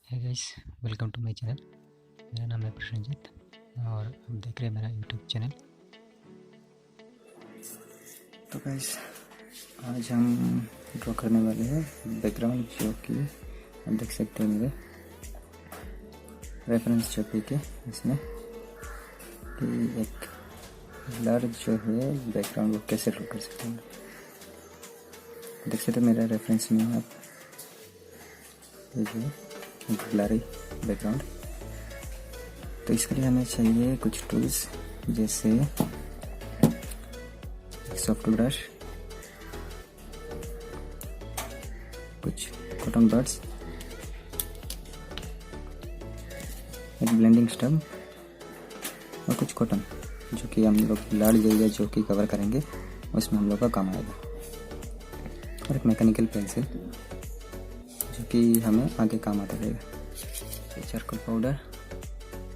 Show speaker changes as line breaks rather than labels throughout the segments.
है guys, welcome to my channel. मेरा नाम है प्रसेंजित और आप देख रहे हैं मेरा यूट्यूब चैनल।
तो गाइस आज हम ड्रॉ करने वाले हैं बैकग्राउंड, जो कि आप देख सकते हैं मेरे रेफरेंस छपी के इसमें कि एक ब्लर जो है बैकग्राउंड वो कैसे ड्रॉ कर सकते हैं। देख सकते हैं मेरा रेफरेंस में आप ये जो है ब्लरी बैकग्राउंड। तो इसके लिए हमें चाहिए कुछ टूल्स, जैसे सॉफ्ट ब्रश, कुछ कॉटन बड्स, एक ब्लेंडिंग स्टब और कुछ कॉटन, जो कि हम लोग लाड़ एरिया जो कि कवर करेंगे उसमें हम लोग का काम आएगा, और एक मैकेनिकल पेंसिल जो कि हमें आगे काम आता रहेगा। चारकोल पाउडर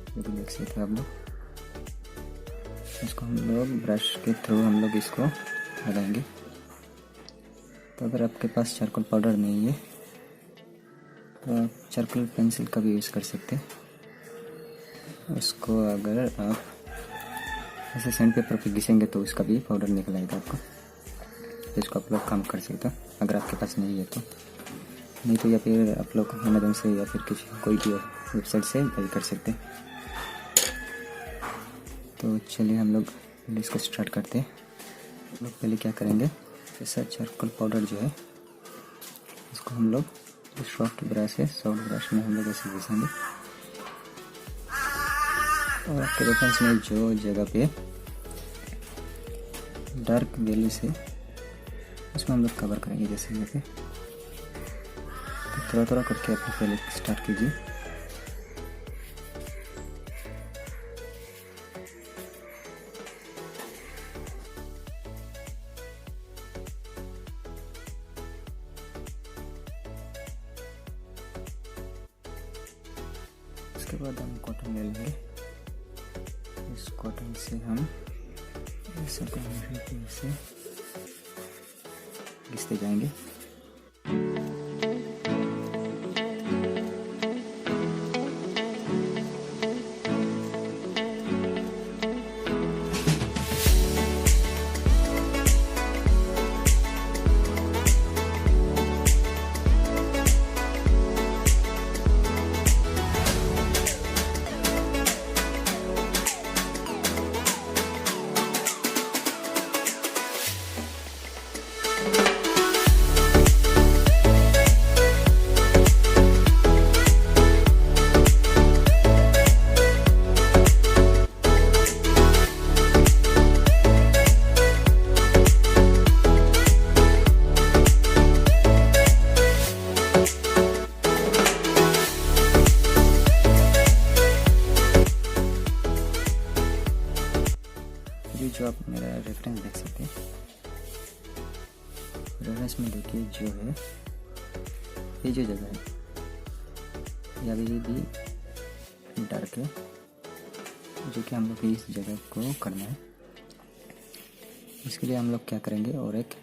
जो कि देख सकते हैं आप लोग, इसको हम लोग ब्रश के थ्रू हम लोग इसको लगाएंगे। तो अगर आपके पास चारकोल पाउडर नहीं है तो आप चारकोल पेंसिल का भी यूज़ कर सकते हैं। उसको अगर आप ऐसे सैंड पेपर पे घिसेंगे तो उसका भी पाउडर निकल आएगा आपको। तो इसको आप लोग काम कर सकते हैं अगर आपके पास नहीं है तो, नहीं तो या फिर आप लोग अमेज़न से या फिर किसी कोई भी वेबसाइट से बाई कर सकते हैं। तो चलिए हम लोग इसको स्टार्ट करते हैं। हम लोग पहले क्या करेंगे, जैसा चारकोल पाउडर जो है इसको हम लोग जो सॉफ्ट ब्रश है, सॉफ्ट ब्रश में हम लोग ऐसे घिसेंगे, और आपके रेफरेंस में जो जगह पे डार्क वैल्यू से उसमें हम लोग कवर करेंगे। जैसे यहाँ पे तो थोड़ा थोड़ा करके अपने पहले स्टार्ट कीजिए। उसके बाद हम कॉटन ले लेंगे। इस कॉटन से हम ऐसे घिसते जाएंगे। जो आप मेरा रेफरेंस देख सकते हैं, रेफरेंस में देखिए जो है ये जो जगह है या ये भी डार्क है, जो कि हम लोग इस जगह को करना है। इसके लिए हम लोग क्या करेंगे, और एक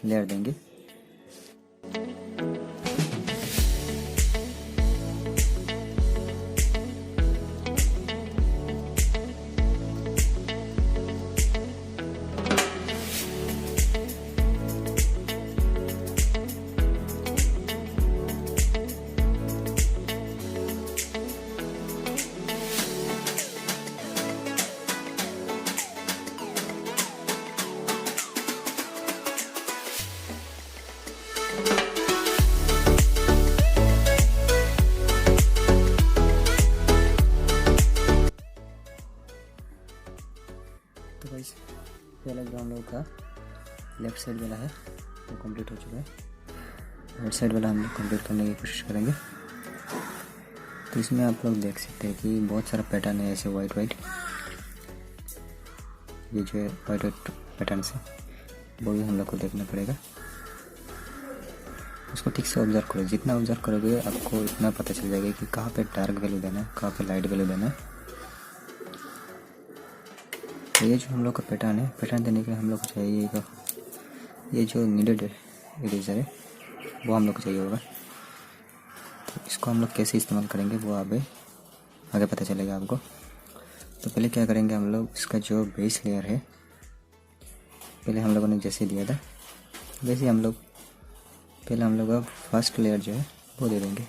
लेयर देंगे। तो गाइस पहला जो हम लोग का लेफ्ट साइड वाला है वो कंप्लीट हो चुका है। राइट साइड वाला हम लोग कंप्लीट करने की कोशिश करेंगे। तो इसमें आप लोग देख सकते हैं कि बहुत सारा पैटर्न है, ऐसे वाइट वाइट, ये जो है वाइट वाइट पैटर्न से वो भी हम लोग को देखना पड़ेगा। उसको ठीक से ऑब्जर्व करो, जितना ऑब्जर्व करोगे आपको इतना पता चल जाएगा कि कहाँ पे डार्क वैल्यू देना है, कहाँ पे लाइट वैल्यू देना है। तो ये जो हम लोग का पैटर्न है, पैटर्न देने के लिए हम लोग को चाहिएगा ये जो नीडेड इरेजर है वो हम लोग को चाहिए होगा। इसको हम लोग कैसे इस्तेमाल करेंगे वो आगे पता चलेगा आपको। तो पहले क्या करेंगे हम लोग, इसका जो बेस लेयर है पहले हम लोगों ने जैसे दिया था वैसे हम लोग अब फर्स्ट लेयर जो है वो दे देंगे।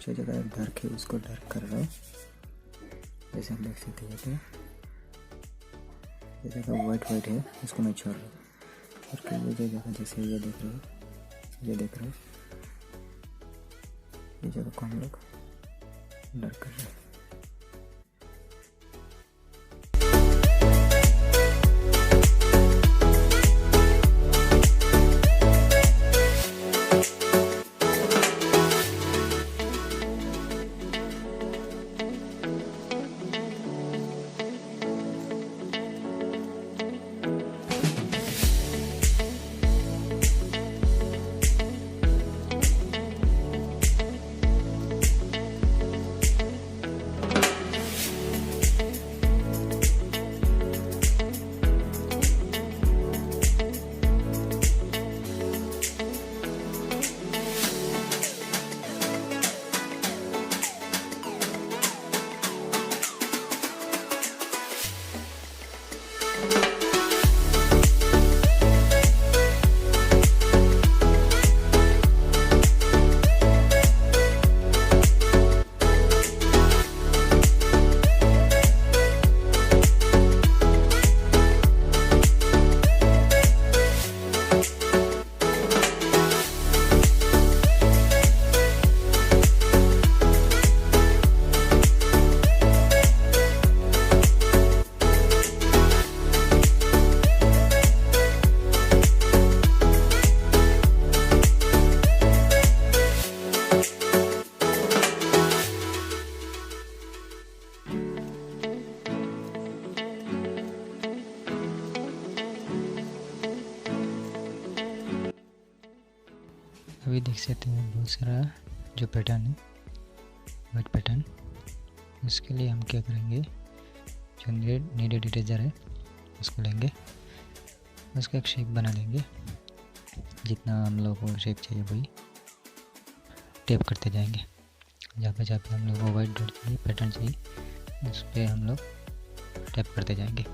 जो जगह डार्क है उसको डार्क कर रहा है, जैसे हम देख सकते हैं। ये जगह वाइट है उसको मैं छोड़ रहा हूँ, और फिर ये जगह जैसे ये देख रहे हो ये जगह को हम लोग डार्क कर रहे हैं।
अभी देख सकते हैं बहुत सारा जो पैटर्न है वाइट पैटर्न। उसके लिए हम क्या करेंगे, जो नीडेड इरेजर है उसको लेंगे, उसका एक शेप बना लेंगे। जितना हम लोग को शेप चाहिए वही टेप करते जाएंगे। जहाँ पे हम लोग को वाइट डॉट चाहिए, पैटर्न चाहिए, उस पर हम लोग टेप करते जाएंगे।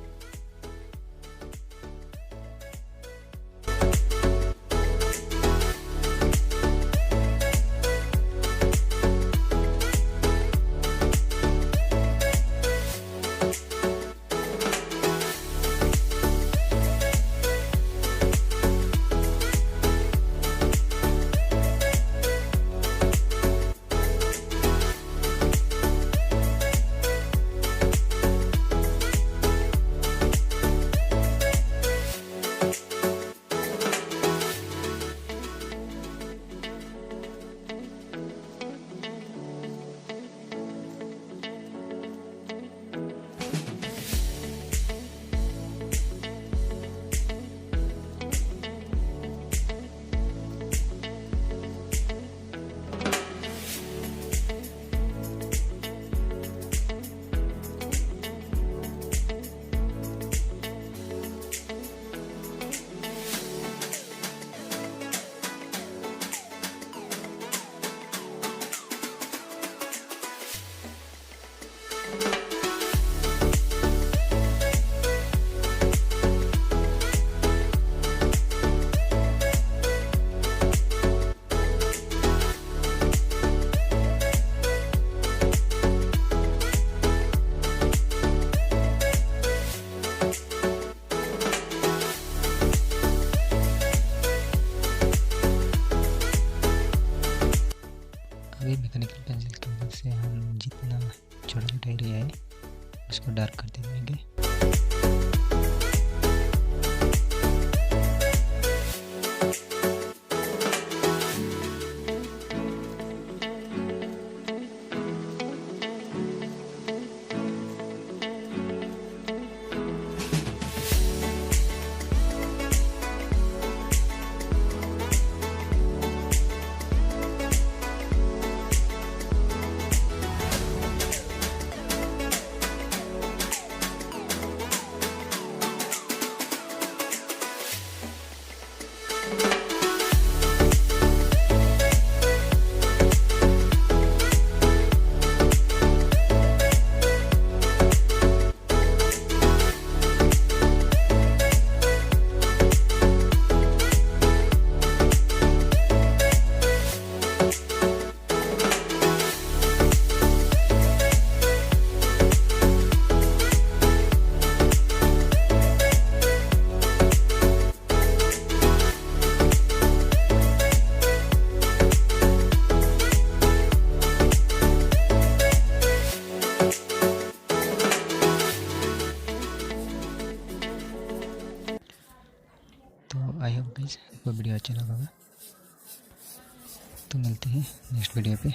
अभी मैकेनिकल पेंसिल की मदद से हम जितना छोटा एरिया है उसको डार्क करते जाएंगे। आई होप गाइस आपको वीडियो अच्छा लगा होगा। तो मिलते हैं नेक्स्ट वीडियो पे।